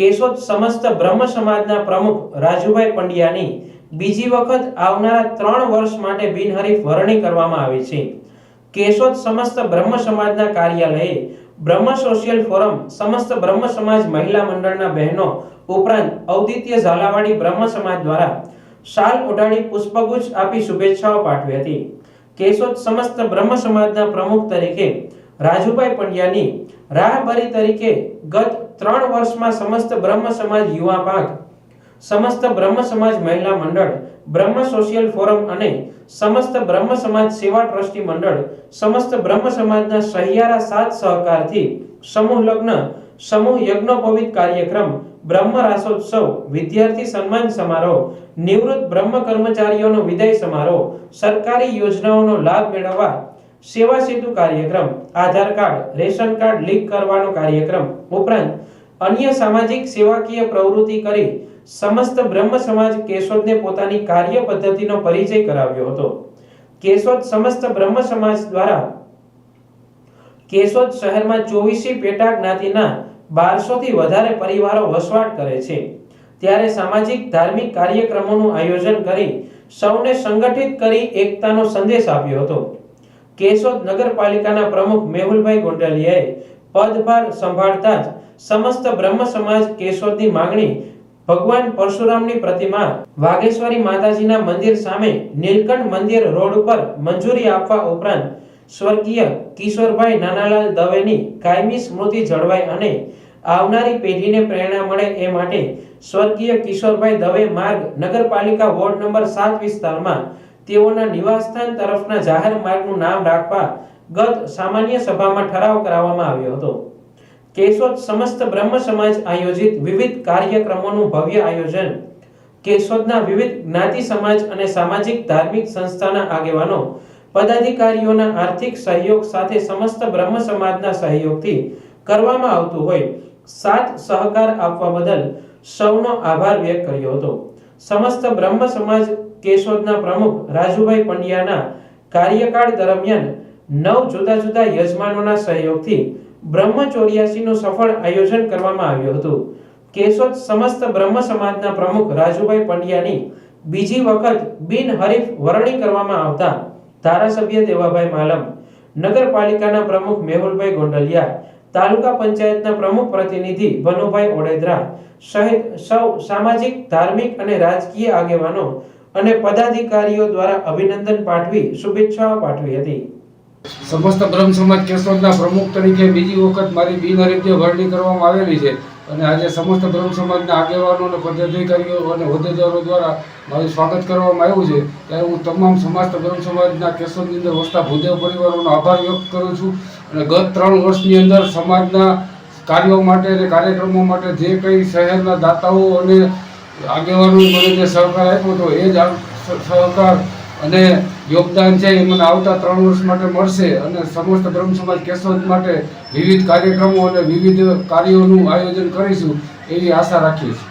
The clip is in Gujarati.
કેશોદ સમસ્ત બ્રહ્મ સમાજના પ્રમુખ રાજુભાઈ પંડ્યાની બીજી વખત આવનારા 3 વર્ષ માટે બિનહરીફ વરણી કરવામાં આવી છે। કેશોદ સમસ્ત બ્રહ્મ સમાજના કાર્યાલયે બ્રહ્મ સોશિયલ ફોરમ સમસ્ત બ્રહ્મ સમાજ મહિલા મંડળના બહેનો ઉપરાંત ઔદિત્ય ઝાલાવાડી બ્રહ્મ સમાજ દ્વારા શાલ ઓઢાડી પુષ્પગુચ્છ આપી શુભેચ્છાઓ પાઠવી હતી। કેશોદ સમસ્ત બ્રહ્મ સમાજના પ્રમુખ તરીકે રાજુભાઈ પંડ્યાની રાહબરી તરીકે ગત 3 વર્ષમાં સમસ્ત બ્રહ્મ સમાજ યુવા પાંખ, સમસ્ત બ્રહ્મ સમાજ મહિલા મંડળ, બ્રહ્મ સોશિયલ ફોરમ અને સમસ્ત બ્રહ્મ સમાજ સેવા ટ્રસ્ટી મંડળ, સમસ્ત બ્રહ્મ સમાજના સહિયારા સાથ સહકારથી સમૂહ લગ્ન, સમૂહ યજ્ઞોપવિત કાર્યક્રમ, બ્રહ્મ રાસોત્સવ, વિદ્યાર્થી સન્માન સમારોહ, નિવૃત્ત બ્રહ્મ કર્મચારીઓનો વિદાય સમારોહ, સરકારી યોજનાઓનો લાભ મેળવવા સેવા સેતુ કાર્યક્રમ, આધાર કાર્ડ, રેશન કાર્ડ લીક કરવાનો કાર્યક્રમ ઉપરાંત અન્ય સામાજિક સેવાકીય પ્રવૃત્તિ કરી સમસ્ત બ્રહ્મ સમાજ કેશોદને પોતાની કાર્ય પદ્ધતિનો પરિચય કરાવ્યો હતો। કેશોદ સમસ્ત બ્રહ્મ સમાજ દ્વારા કેશોદ શહેરમાં 24 પેટા જ્ઞાતિના 1200 થી વધારે પરિવારો વસવાટ કરે છે, ત્યારે સામાજિક ધાર્મિક કાર્યક્રમોનું આયોજન કરી સૌને સંગઠિત કરી એકતાનો સંદેશ આપ્યો હતો। કેશોદ નગરપાલિકાના પ્રમુખ મેહુલભાઈ ગોંડલિયાએ પદભાર સંભાળતા જ સમસ્ત બ્રહ્મ સમાજ કેશોદની માંગણી ભગવાન પરશુરામની પ્રતિમા વાઘેશ્વરી માતાજીના મંદિર સામે નીલકંઠ મંદિર રોડ ઉપર મંજૂરી આપવા ઉપરાંત સ્વર્ગીય કિશોરભાઈ નાનાલાલ દવેની કાયમી સ્મૃતિ જળવાય અને આવનારી પેઢીને પ્રેરણા મળે એ માટે સ્વર્ગીય કિશોરભાઈ દવે માર્ગ નગરપાલિકા વોર્ડ નંબર 7 વિસ્તારમાં તેઓના નિવાસસ્થાન તરફના જાહેર માર્ગનું નામ રાખવા ગત સામાન્ય સભામાં ઠરાવ કરાવવામાં આવ્યો હતો। કેશોદ સમસ્ત બ્રહ્મ સમાજ આયોજિત વિવિધ કાર્યક્રમોનું ભવ્ય આયોજન કેશોદના વિવિધ જ્ઞાતિ સમાજ અને સામાજિક ધાર્મિક સંસ્થાના આગેવાનો પદાધિકારીઓના આર્થિક સહયોગ સાથે સમસ્ત બ્રહ્મ સમાજના સહયોગથી કરવામાં આવતું હોય સાથ સહકાર આપવા બદલ સૌનો આભાર વ્યક્ત કર્યો હતો। સમસ્ત બ્રહ્મ સમાજ કેશોદના પ્રમુખ રાજુભાઈ પંડ્યાના કાર્યકાળ દરમિયાન 9 જુદા જુદા યજમાનોના સહયોગથી બ્રહ્મ 84 નું સફળ આયોજન કરવામાં આવ્યું હતું। કેશોદ સમસ્ત બ્રહ્મ સમાજના પ્રમુખ રાજુભાઈ પંડ્યાની બીજી વખત બિનહરીફ વરણી કરવામાં આવતા ધારાસભ્ય દેવાભાઈ માલમ, નગરપાલિકાના પ્રમુખ મેહુલભાઈ ગોંડલિયા, તાલુકા પંચાયતના પ્રમુખ પ્રતિનિધિ ભનુભાઈ ઓડેદરા સહિત સૌ સામાજિક, ધાર્મિક અને રાજકીય આગેવાનો અને પદાધિકારીઓ દ્વારા અભિનંદન પાઠવી શુભેચ્છાઓ પાઠવી હતી। સમસ્ત બ્રહ્મ સમાજ કેશોદના પ્રમુખ તરીકે બીજી વખત મારી બિનહરીફ વરણી કરવામાં આવેલી છે અને આજે સમસ્ત બ્રહ્મ સમાજના આગેવાનો અને પદાધિકારીઓ અને હોદ્દેદારો દ્વારા મારું સ્વાગત કરવામાં આવ્યું છે, ત્યારે હું તમામ સમસ્ત બ્રહ્મ સમાજના કેશોદની અંદર વસતા ભૂદેવ પરિવારોનો આભાર વ્યક્ત કરું છું અને ગત 3 વર્ષની અંદર સમાજના કાર્યો માટે અને કાર્યક્રમો માટે જે કંઈ શહેરના દાતાઓ અને આગેવાનોએ મને જે સહકાર આપ્યો હતો એ જ સહકાર અને યોગદાન છે એ મને આવતા 3 વર્ષ માટે મળશે અને સમસ્ત બ્રહ્મ સમાજ કેશોદ માટે વિવિધ કાર્યક્રમો અને વિવિધ કાર્યોનું આયોજન કરીશું એવી આશા રાખીએ છીએ।